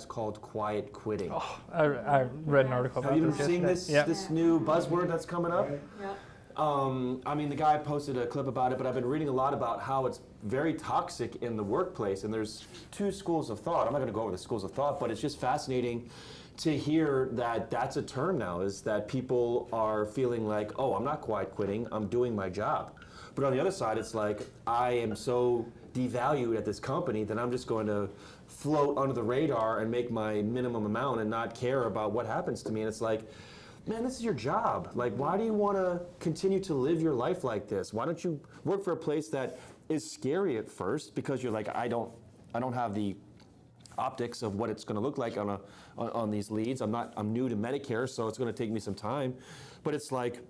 that's called quiet quitting. Oh, I read an article about Have you this been seeing yesterday. this new buzzword that's coming up? Yeah. I mean, the guy posted a clip about it, but I've been reading a lot about how it's very toxic in the workplace, and there's two schools of thought. I'm not going to go over the schools of thought, but it's just fascinating to hear that that's a term now, is that people are feeling like, oh, I'm not quiet quitting, I'm doing my job. But on the other side, it's like, I am so devalued at this company that I'm just going to float under the radar and make my minimum amount and not care about what happens to me. And it's like, man, this is your job. Like, why do you want to continue to live your life like this? Why don't you work for a place that is scary at first because you're like, I don't have the optics of what it's going to look like on these leads. I'm new to Medicare, so it's going to take me some time. But it's like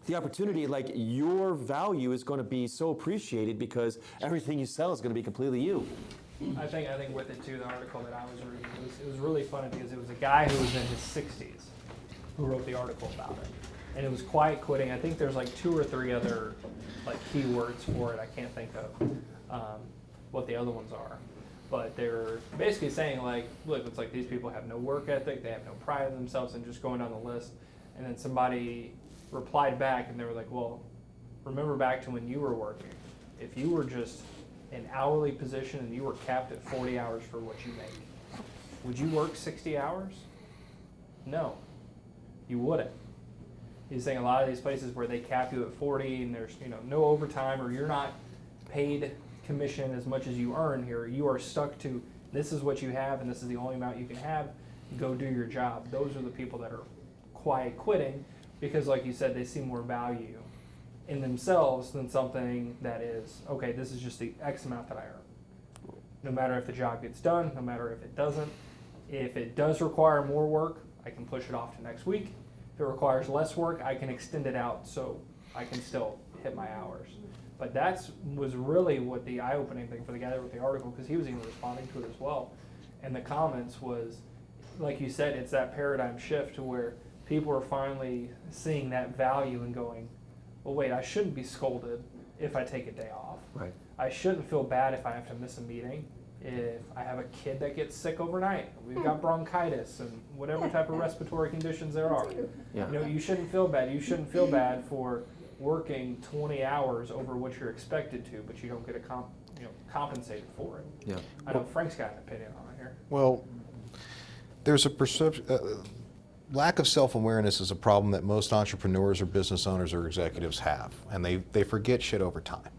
the opportunity, like your value is going to be so appreciated because everything you sell is going to be completely you. I think with it too, the article that I was reading, it was really funny because it was a guy who was in his 60s who wrote the article about it. And it was quiet quitting. I think there's like 2 or 3 other like keywords for it. I can't think of what the other ones are. But they're basically saying like, look, it's like these people have no work ethic, they have no pride in themselves, and just going down the list. And then somebody replied back and they were like, well, remember back to when you were working. If you were just an hourly position and you were capped at 40 hours for what you make, would you work 60 hours? No, you wouldn't. He's saying a lot of these places where they cap you at 40 and there's no overtime, or you're not paid commission as much as you earn here, you are stuck to this is what you have and this is the only amount you can have, go do your job. Those are the people that are quiet quitting because, like you said, they see more value in themselves than something that is, okay, this is just the X amount that I earn. No matter if the job gets done, no matter if it doesn't. If it does require more work, I can push it off to next week. If it requires less work, I can extend it out so I can still hit my hours. But that was really what the eye-opening thing for the guy that wrote the article, because he was even responding to it as well. And the comments was, like you said, it's that paradigm shift to where people are finally seeing that value and going, well, wait, I shouldn't be scolded if I take a day off. Right. I shouldn't feel bad if I have to miss a meeting. If I have a kid that gets sick overnight, we've got bronchitis and whatever type of respiratory conditions there are. Yeah. You shouldn't feel bad. You shouldn't feel bad for working 20 hours over what you're expected to, but you don't get compensated for it. Yeah. I know Frank's got an opinion on it here. Well, there's a perception. Lack of self-awareness is a problem that most entrepreneurs or business owners or executives have, and they forget shit over time,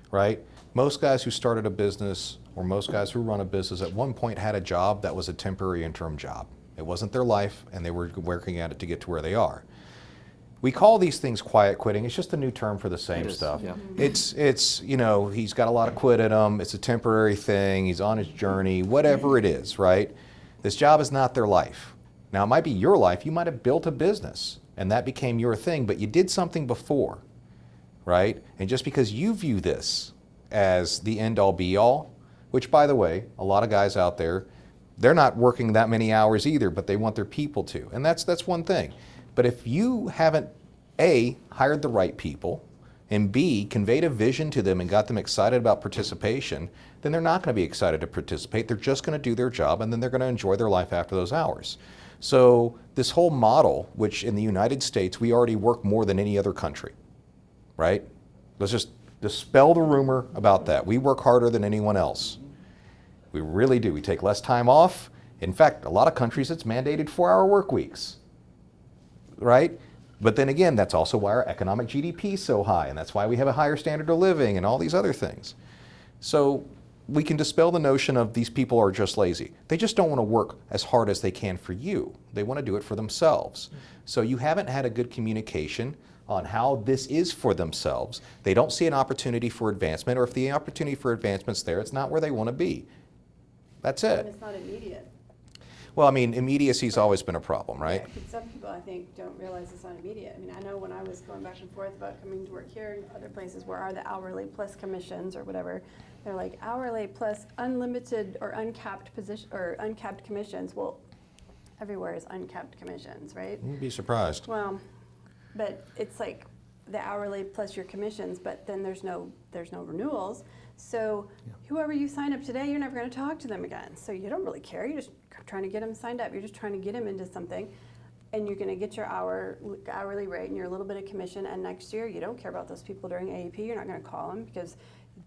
right? Most guys who started a business or most guys who run a business at one point had a job that was a temporary interim job. It wasn't their life, and they were working at it to get to where they are. We call these things quiet quitting. It's just a new term for the same stuff. Yeah. It's he's got a lot of quit in him. It's a temporary thing. He's on his journey, whatever it is, right? This job is not their life. Now, it might be your life. You might have built a business, and that became your thing, but you did something before, right? And just because you view this as the end-all, be-all, which, by the way, a lot of guys out there, they're not working that many hours either, but they want their people to, and that's one thing. But if you haven't, A, hired the right people, and B, conveyed a vision to them and got them excited about participation, then they're not going to be excited to participate. They're just going to do their job, and then they're going to enjoy their life after those hours. So this whole model, which in the United States, we already work more than any other country, right? Let's just dispel the rumor about that. We work harder than anyone else. We really do. We take less time off. In fact, a lot of countries, it's mandated 4-hour work weeks, right? But then again, that's also why our economic GDP is so high, and that's why we have a higher standard of living and all these other things. So we can dispel the notion of these people are just lazy. They just don't want to work as hard as they can for you. They want to do it for themselves. So you haven't had a good communication on how this is for themselves. They don't see an opportunity for advancement, or if the opportunity for advancement's there, it's not where they want to be. That's it. And it's not immediate. Well, I mean, immediacy's always been a problem, right? Yeah, but some people, I think, don't realize it's not immediate. I mean, I know when I was going back and forth about coming to work here and other places where are the hourly plus commissions or whatever, they're like hourly plus unlimited or uncapped position or uncapped commissions. Well, everywhere is uncapped commissions, right? You'd be surprised. Well, but it's like the hourly plus your commissions, but then there's no renewals. So whoever you sign up today, you're never going to talk to them again. So you don't really care. You're just trying to get them signed up. You're just trying to get them into something, and you're going to get your hourly rate and your little bit of commission. And next year, you don't care about those people during AEP. You're not going to call them because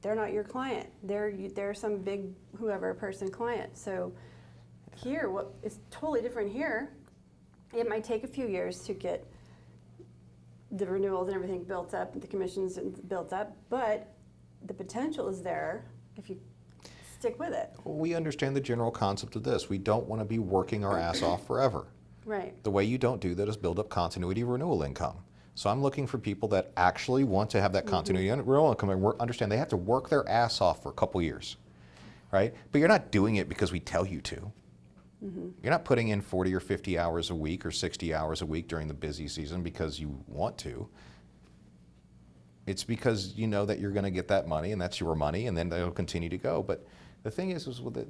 they're not your client. They're some big whoever person client. So here, what is totally different here, it might take a few years to get the renewals and everything built up, the commissions built up, but the potential is there if you stick with it. We understand the general concept of this. We don't want to be working our ass off forever. Right. The way you don't do that is build up continuity renewal income. So I'm looking for people that actually want to have that continuity renewal income and understand they have to work their ass off for a couple years, right? But you're not doing it because we tell you to. You're not putting in 40 or 50 hours a week or 60 hours a week during the busy season because you want to. It's because you know that you're going to get that money and that's your money and then they'll continue to go. But the thing is with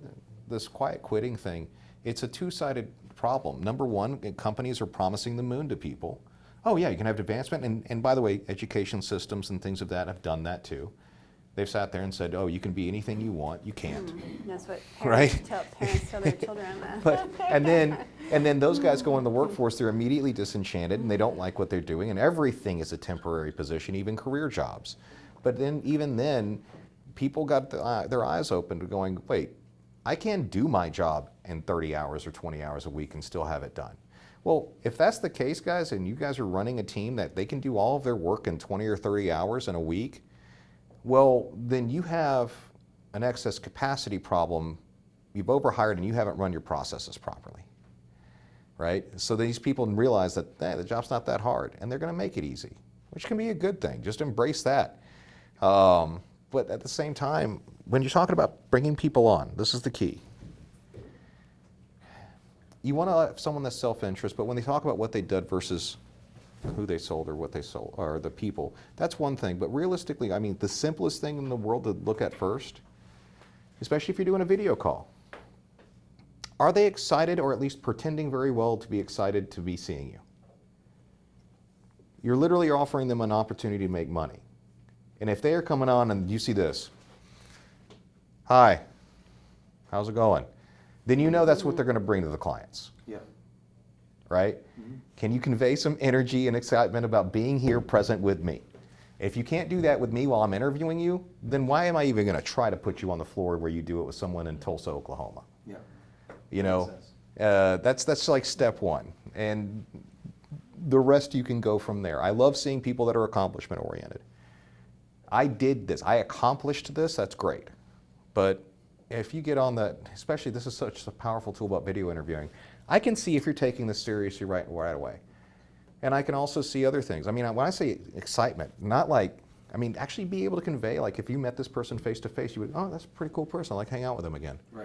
this quiet quitting thing, it's a two-sided problem. Number one, companies are promising the moon to people. Oh yeah, you can have advancement. And by the way, education systems and things of that have done that too. They've sat there and said, oh, you can be anything you want. You can't. That's what Right? parents tell their children. But, and then those guys go in the workforce, they're immediately disenchanted and they don't like what they're doing, and everything is a temporary position, even career jobs. But then even then, people got their eyes open to going, wait, I can do my job in 30 hours or 20 hours a week and still have it done. Well, if that's the case, guys, and you guys are running a team that they can do all of their work in 20 or 30 hours in a week, well, then you have an excess capacity problem. You've overhired and you haven't run your processes properly, right? So these people realize that the job's not that hard and they're going to make it easy, which can be a good thing. Just embrace that. But at the same time, when you're talking about bringing people on, this is the key. You want to have someone that's self-interest, but when they talk about what they did versus who they sold or what they sold, or the people, that's one thing. But realistically, I mean, the simplest thing in the world to look at first, especially if you're doing a video call, are they excited or at least pretending very well to be excited to be seeing you? You're literally offering them an opportunity to make money. And if they are coming on and you see this, hi, how's it going? Then you know that's what they're going to bring to the clients. Yeah. Right? Can you convey some energy and excitement about being here present with me? If you can't do that with me while I'm interviewing you, then why am I even going to try to put you on the floor where you do it with someone in Tulsa, Oklahoma? Yeah. You know, Makes that's like step one. And the rest you can go from there. I love seeing people that are accomplishment oriented. I did this, I accomplished this, that's great. But if you get on that, especially this is such a powerful tool about video interviewing, I can see if you're taking this seriously right away. And I can also see other things. I mean, when I say excitement, not like, I mean, actually be able to convey, like if you met this person face to face, you would, oh, that's a pretty cool person, I like hang out with them again. Right.